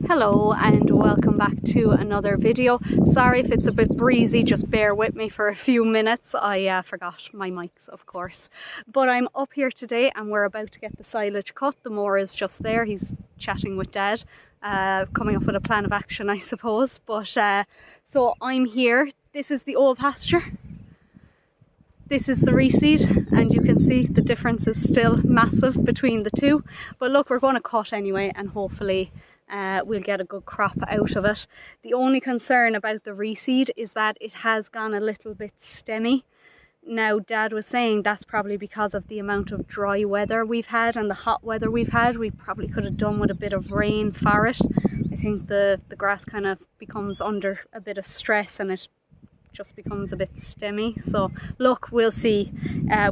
Hello and welcome back to another video. Sorry if it's a bit breezy, just bear with me for a few minutes. I forgot my mics, of course. But I'm up here today and we're about to get the silage cut. The mower is just there, he's chatting with Dad, coming up with a plan of action, I suppose. But so I'm here. This is the old pasture. This is the reseed, and you can see the difference is still massive between the two. But look, we're going to cut anyway, and hopefully we'll get a good crop out of it. The only concern about the reseed is that it has gone a little bit stemmy. Now, Dad was saying that's probably because of the amount of dry weather we've had and the hot weather we've had. We probably could have done with a bit of rain for it. I think the grass kind of becomes under a bit of stress and it just becomes a bit stemmy. So look, we'll see.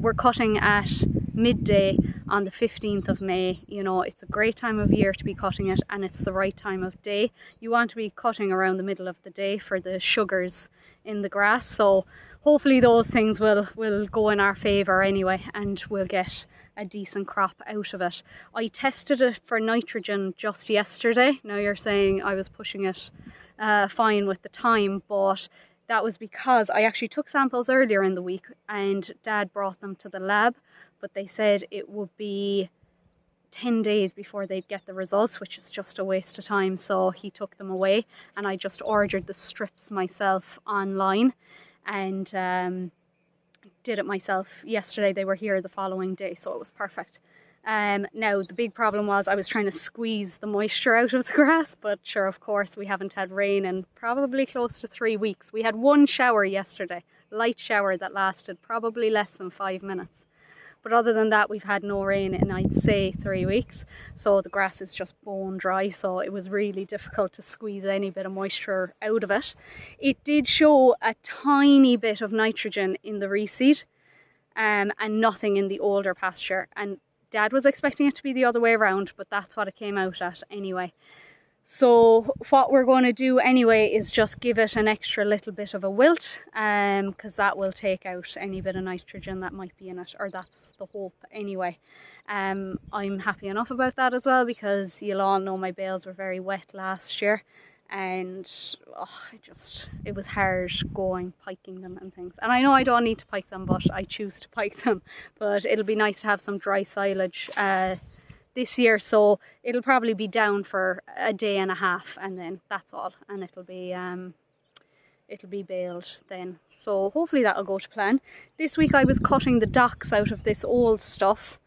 We're cutting at midday on the 15th of May. You know, it's a great time of year to be cutting it, and it's the right time of day. You want to be cutting around the middle of the day for the sugars in the grass, so hopefully those things will go in our favor anyway, and we'll get a decent crop out of it. I tested it for nitrogen just yesterday. Now you're saying I was pushing it fine with the time, but that was because I actually took samples earlier in the week and Dad brought them to the lab, but they said it would be 10 days before they'd get the results, which is just a waste of time. So he took them away and I just ordered the strips myself online and did it myself yesterday. They were here the following day, so it was perfect. Now the big problem was I was trying to squeeze the moisture out of the grass, but sure, of course, we haven't had rain in probably close to 3 weeks. We had one shower yesterday, light shower that lasted probably less than 5 minutes. But other than that, we've had no rain in, I'd say, 3 weeks. So the grass is just bone dry, so it was really difficult to squeeze any bit of moisture out of it. It did show a tiny bit of nitrogen in the reseed and nothing in the older pasture. And Dad was expecting it to be the other way around, but that's what it came out at anyway. So what we're going to do anyway is just give it an extra little bit of a wilt, because that will take out any bit of nitrogen that might be in it, or that's the hope anyway. I'm happy enough about that as well, because you'll all know my bales were very wet last year, and it was hard going piking them and things. And I know I don't need to pike them, but I choose to pike them. But it'll be nice to have some dry silage this year, so it'll probably be down for a day and a half, and then that's all, and it'll be baled then. So hopefully that'll go to plan. This week I was cutting the docks out of this old stuff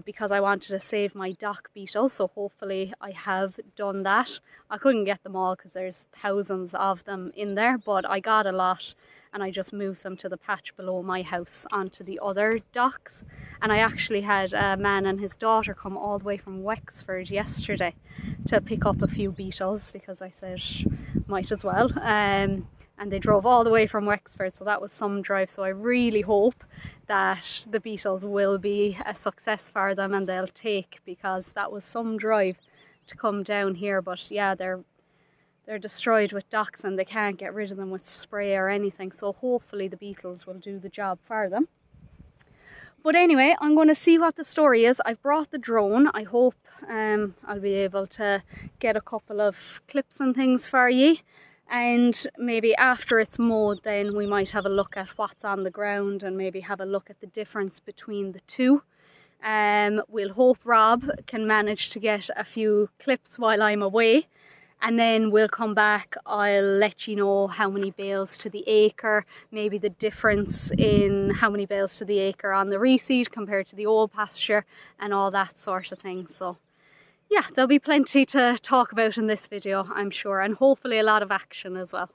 because I wanted to save my dock beetles, so hopefully I have done that. I couldn't get them all because there's thousands of them in there, but I got a lot and I just moved them to the patch below my house onto the other docks. And I actually had a man and his daughter come all the way from Wexford yesterday to pick up a few beetles, because I said might as well. And they drove all the way from Wexford, so that was some drive. So I really hope that the beetles will be a success for them and they'll take, because that was some drive to come down here. But yeah, they're destroyed with docks and they can't get rid of them with spray or anything, so hopefully the beetles will do the job for them. But anyway, I'm going to see what the story is. I've brought the drone. I hope I'll be able to get a couple of clips and things for you, and maybe after it's mowed then we might have a look at what's on the ground and maybe have a look at the difference between the two. We'll hope Rob can manage to get a few clips while I'm away, and then we'll come back. I'll let you know how many bales to the acre, maybe the difference in how many bales to the acre on the reseed compared to the old pasture and all that sort of thing. So yeah, there'll be plenty to talk about in this video, I'm sure, and hopefully a lot of action as well.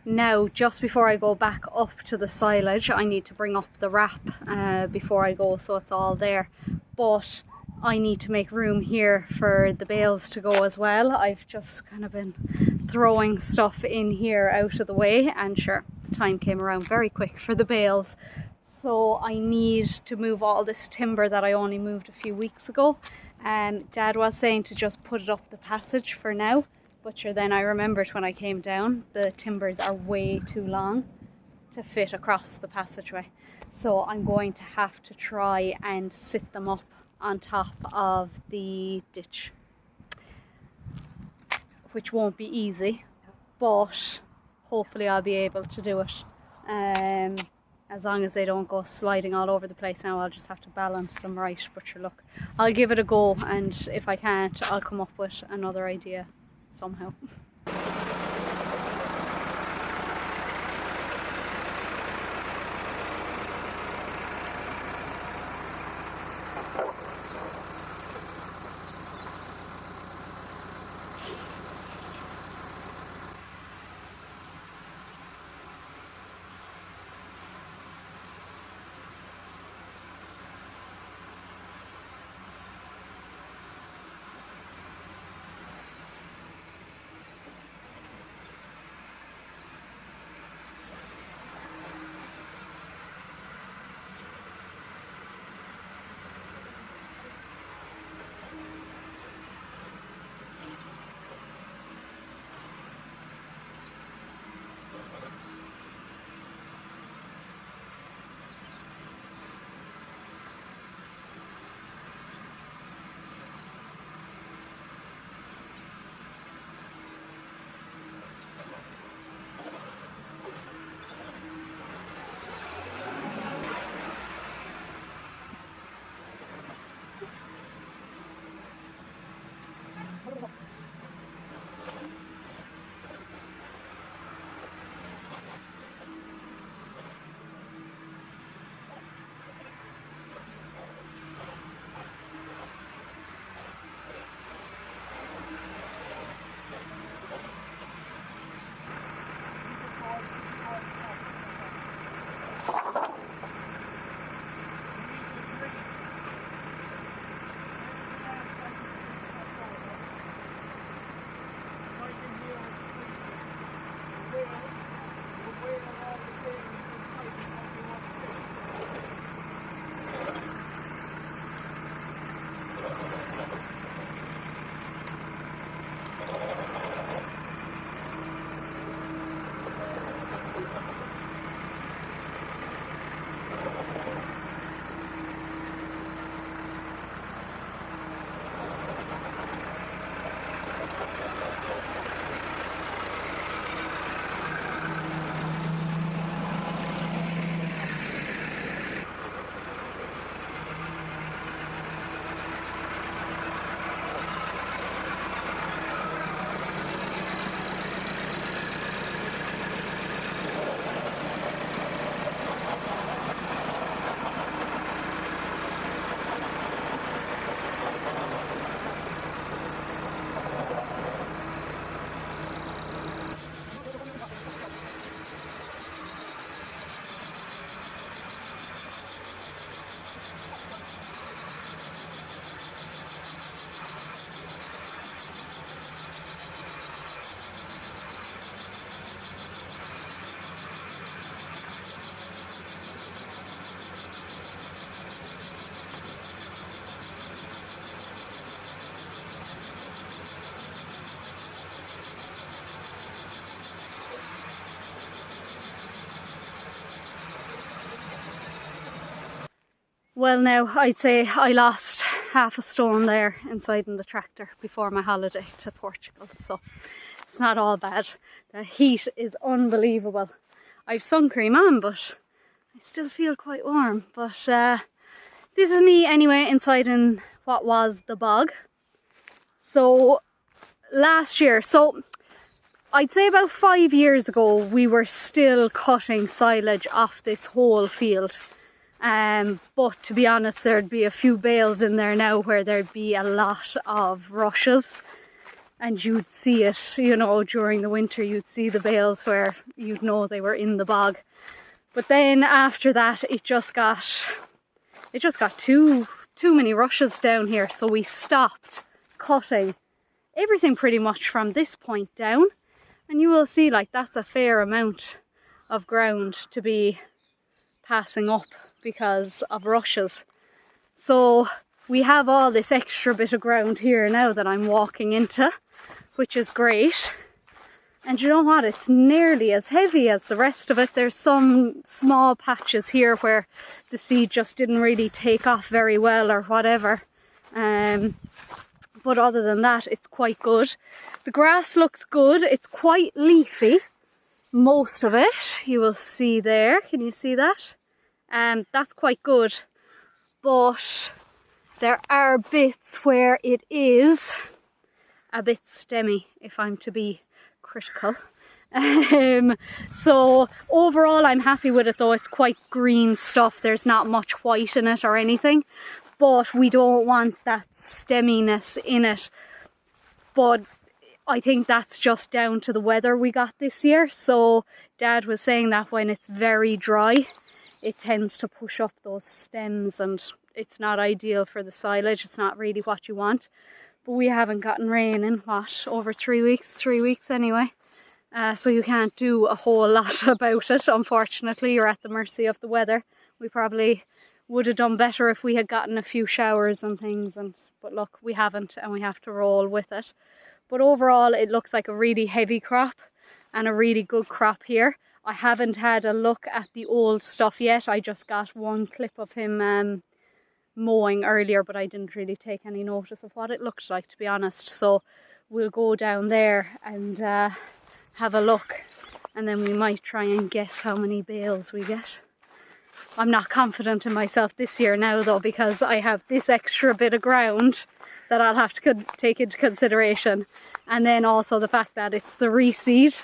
Now, just before I go back up to the silage, I need to bring up the wrap before I go, so it's all there. But I need to make room here for the bales to go as well. I've just kind of been throwing stuff in here out of the way, and sure, the time came around very quick for the bales. So I need to move all this timber that I only moved a few weeks ago. Dad was saying to just put it up the passage for now, but sure, then I remembered when I came down, the timbers are way too long to fit across the passageway. So I'm going to have to try and sit them up on top of the ditch, which won't be easy, but hopefully I'll be able to do it. As long as they don't go sliding all over the place. Now I'll just have to balance them right, but sure, look, I'll give it a go, and if I can't, I'll come up with another idea somehow. Well, now I'd say I lost half a stone there inside in the tractor before my holiday to Portugal, so it's not all bad. The heat is unbelievable. I've sun cream on, but I still feel quite warm. But this is me anyway inside in what was the bog. So last year, so I'd say about 5 years ago, we were still cutting silage off this whole field. But to be honest, there'd be a few bales in there now where there'd be a lot of rushes. and you'd see it, you know, during the winter. You'd see the bales where you'd know they were in the bog. But then after that, it just got too many rushes down here, so we stopped cutting everything pretty much from this point down. And you will see, like, that's a fair amount of ground to be passing up because of rushes. So we have all this extra bit of ground here now that I'm walking into, which is great. And you know what, it's nearly as heavy as the rest of it. There's some small patches here where the seed just didn't really take off very well or whatever. But other than that, it's quite good. The grass looks good. It's quite leafy, most of it. You will see there. Can you see that? That's quite good. But there are bits where it is a bit stemmy, if I'm to be critical. So overall I'm happy with it though. It's quite green stuff. There's not much white in it or anything, but we don't want that stemminess in it. But I think that's just down to the weather we got this year. So Dad was saying that when it's very dry, it tends to push up those stems and it's not ideal for the silage. It's not really what you want. But we haven't gotten rain in what, over 3 weeks? 3 weeks anyway. So you can't do a whole lot about it. Unfortunately, you're at the mercy of the weather. We probably would have done better if we had gotten a few showers and things. But look, we haven't, and we have to roll with it. But overall, it looks like a really heavy crop and a really good crop here. I haven't had a look at the old stuff yet. I just got one clip of him mowing earlier, but I didn't really take any notice of what it looked like, to be honest. So we'll go down there and have a look, and then we might try and guess how many bales we get. I'm not confident in myself this year now though, because I have this extra bit of ground that I'll have to take into consideration, and then also the fact that it's the reseed,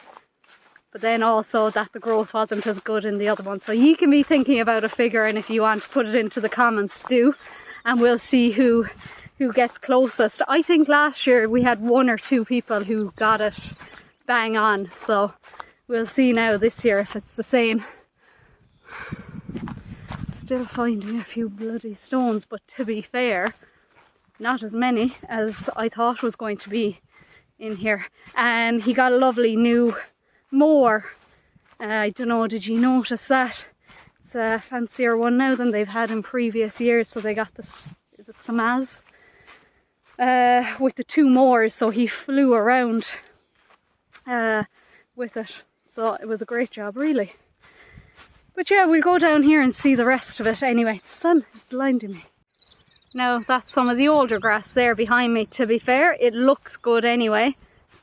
but then also that the growth wasn't as good in the other one. So you can be thinking about a figure, and if you want to put it into the comments, do, and we'll see who gets closest. I think last year we had 1 or 2 people who got it bang on, so we'll see now this year if it's the same. Still finding a few bloody stones, but to be fair, not as many as I thought was going to be in here. He got a lovely new mower. I don't know, did you notice that? It's a fancier one now than they've had in previous years. So they got this, is it Samaz? With the 2 mowers, so he flew around with it. So it was a great job, really. But yeah, we'll go down here and see the rest of it anyway. The sun is blinding me. Now that's some of the older grass there behind me. To be fair, it looks good anyway.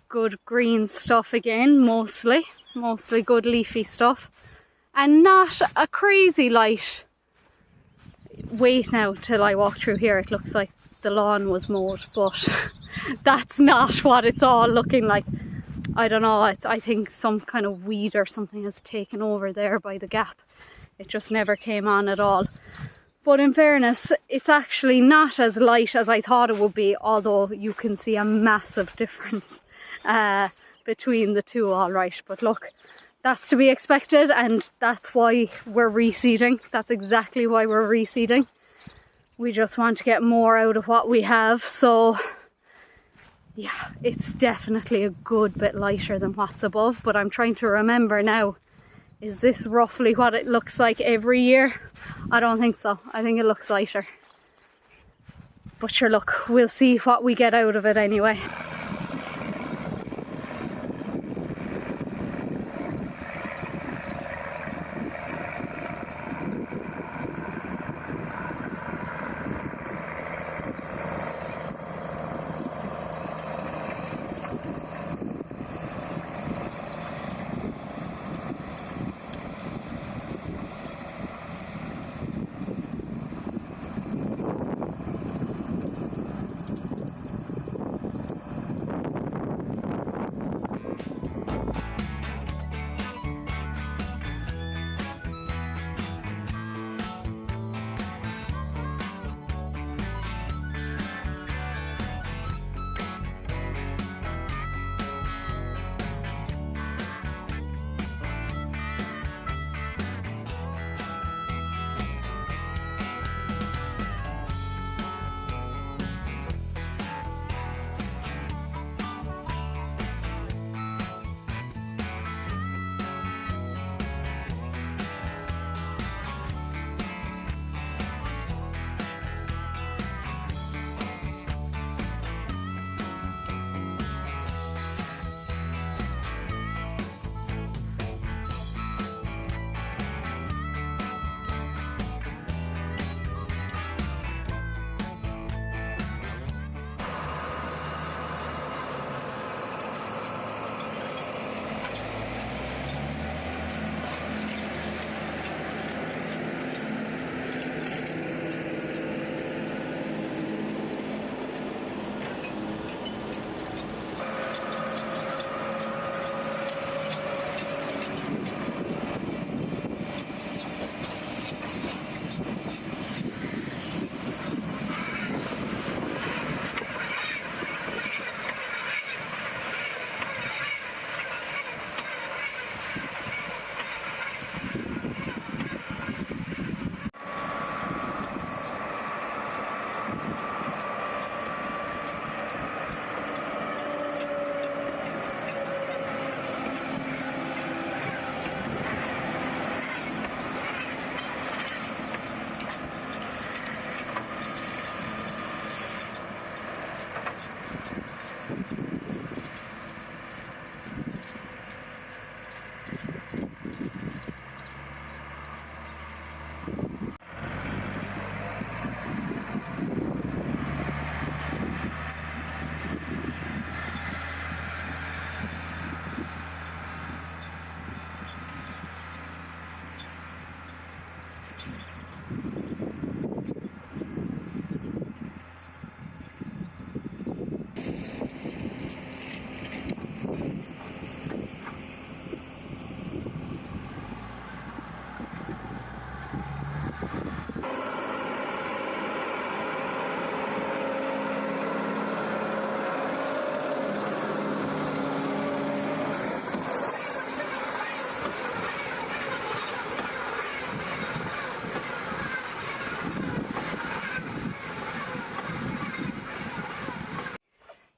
Good green stuff again, mostly good leafy stuff, and not a crazy light. Wait now till I walk through here. It looks like the lawn was mowed, but that's not what it's all looking like. I don't know, I think some kind of weed or something has taken over there by the gap. It just never came on at all. But in fairness, it's actually not as light as I thought it would be, although you can see a massive difference between the two, all right. But look, that's to be expected, and that's why we're reseeding. That's exactly why we're reseeding. We just want to get more out of what we have. So yeah, it's definitely a good bit lighter than what's above, but I'm trying to remember now, is this roughly what it looks like every year? I don't think so. I think it looks lighter. But sure, look, we'll see what we get out of it anyway.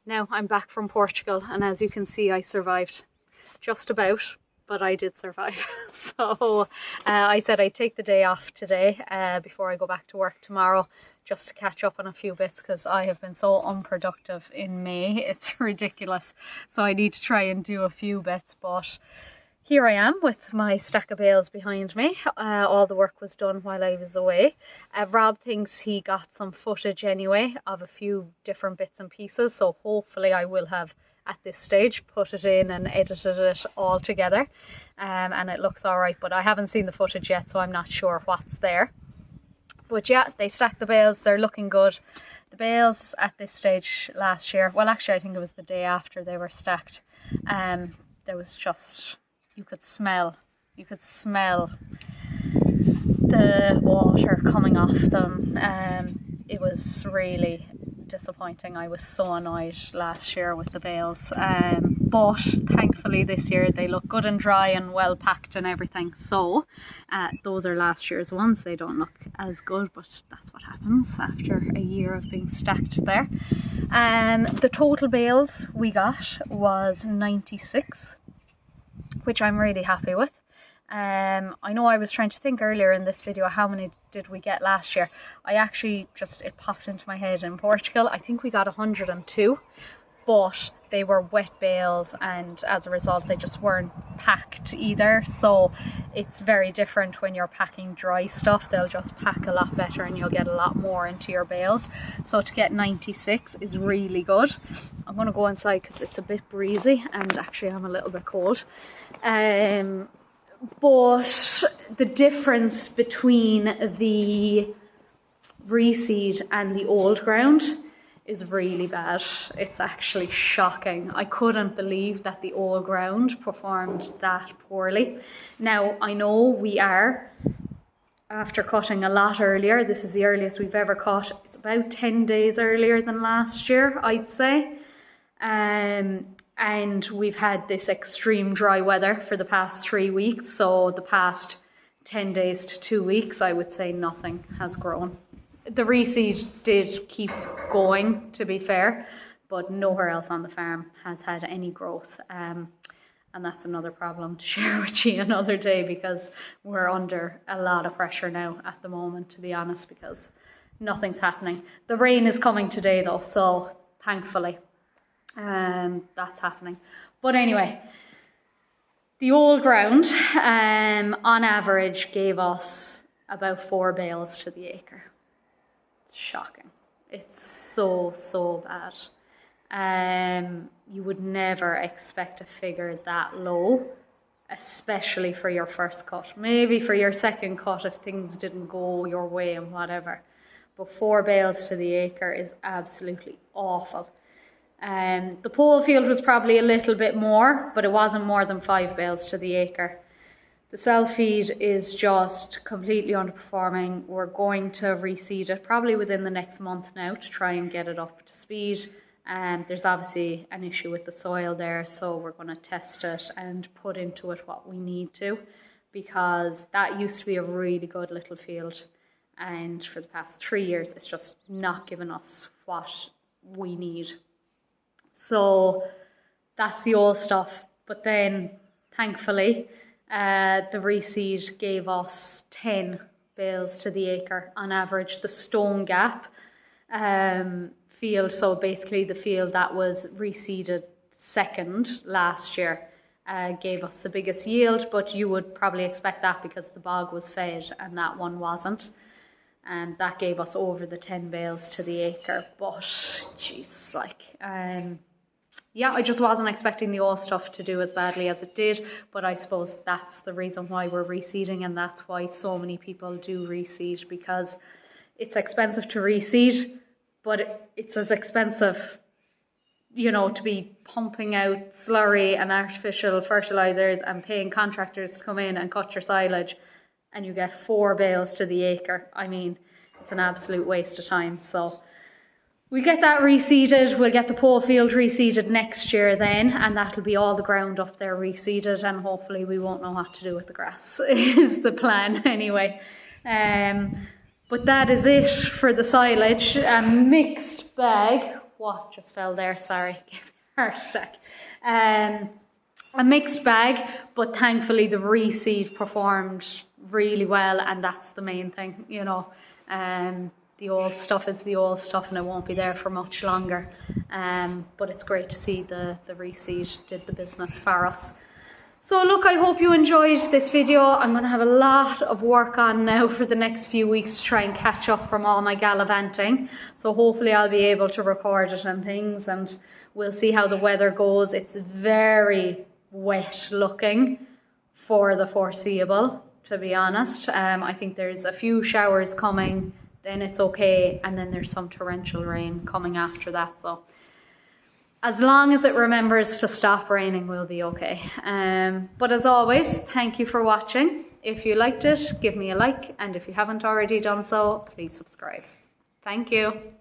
Now I'm back from Portugal, and as you can see, I survived just about, but I did survive. So I said I'd take the day off today before I go back to work tomorrow, just to catch up on a few bits, because I have been so unproductive in May. It's ridiculous. So I need to try and do a few bits, but here I am with my stack of bales behind me. All the work was done while I was away. Rob thinks he got some footage anyway of a few different bits and pieces, so hopefully I will have at this stage put it in and edited it all together, and it looks alright, but I haven't seen the footage yet, so I'm not sure what's there. But yeah, they stacked the bales, they're looking good. The bales at this stage last year, well actually I think it was the day after they were stacked, there was just, you could smell the water coming off them. It was really disappointing. I was so annoyed last year with the bales, but thankfully this year they look good and dry and well packed and everything. So those are last year's ones. They don't look as good, but that's what happens after a year of being stacked there. The total bales we got was 96, which I'm really happy with. I know I was trying to think earlier in this video how many did we get last year. I actually it popped into my head in Portugal. I think we got 102, but they were wet bales, and as a result they just weren't packed either. So it's very different when you're packing dry stuff. They'll just pack a lot better and you'll get a lot more into your bales. So to get 96 is really good. I'm going to go inside because it's a bit breezy and actually I'm a little bit cold. But the difference between the reseed and the old ground is really bad. It's actually shocking. I couldn't believe that the old ground performed that poorly. Now I know we are after cutting a lot earlier. This is the earliest we've ever cut. It's about 10 days earlier than last year, I'd say. And we've had this extreme dry weather for the past 3 weeks. So the past 10 days to 2 weeks, I would say nothing has grown. The reseed did keep going, to be fair, but nowhere else on the farm has had any growth. And that's another problem to share with you another day, because we're under a lot of pressure now at the moment, to be honest, because nothing's happening. The rain is coming today though, so thankfully that's happening. But anyway, the old ground on average gave us about 4 bales to the acre. It's shocking. It's so bad. You would never expect a figure that low, especially for your first cut. Maybe for your second cut if things didn't go your way and whatever, but 4 bales to the acre is absolutely awful. The pole field was probably a little bit more, but it wasn't more than 5 bales to the acre. The self-feed is just completely underperforming. We're going to reseed it probably within the next month now to try and get it up to speed. There's obviously an issue with the soil there, so we're going to test it and put into it what we need to, because that used to be a really good little field, and for the past 3 years it's just not given us what we need. So that's the old stuff. But then thankfully the reseed gave us 10 bales to the acre on average. The Stone Gap field, so basically the field that was reseeded second last year, gave us the biggest yield, but you would probably expect that because the bog was fed and that one wasn't. And that gave us over the 10 bales to the acre. But jeez, like yeah, I just wasn't expecting the old stuff to do as badly as it did, but I suppose that's the reason why we're reseeding, and that's why so many people do reseed, because it's expensive to reseed, but it's as expensive, you know, to be pumping out slurry and artificial fertilizers and paying contractors to come in and cut your silage, and you get 4 bales to the acre. I mean, it's an absolute waste of time. So we get that reseeded. We'll get the pole field reseeded next year then, and that'll be all the ground up there reseeded, and hopefully we won't know what to do with the grass is the plan anyway. But that is it for the silage. A mixed bag. What just fell there? Sorry, give me a heart attack. A mixed bag, but thankfully the reseed performed really well, and that's the main thing, you know. The old stuff is the old stuff, and it won't be there for much longer. But it's great to see the reseed did the business for us. So look, I hope you enjoyed this video. I'm going to have a lot of work on now for the next few weeks to try and catch up from all my gallivanting. So hopefully I'll be able to record it and things, and we'll see how the weather goes. It's very wet looking for the foreseeable, to be honest. I think there's a few showers coming, then it's okay, and then there's some torrential rain coming after that. So as long as it remembers to stop raining, we'll be okay. But as always, thank you for watching. If you liked it, give me a like, and if you haven't already done so, please subscribe. Thank you.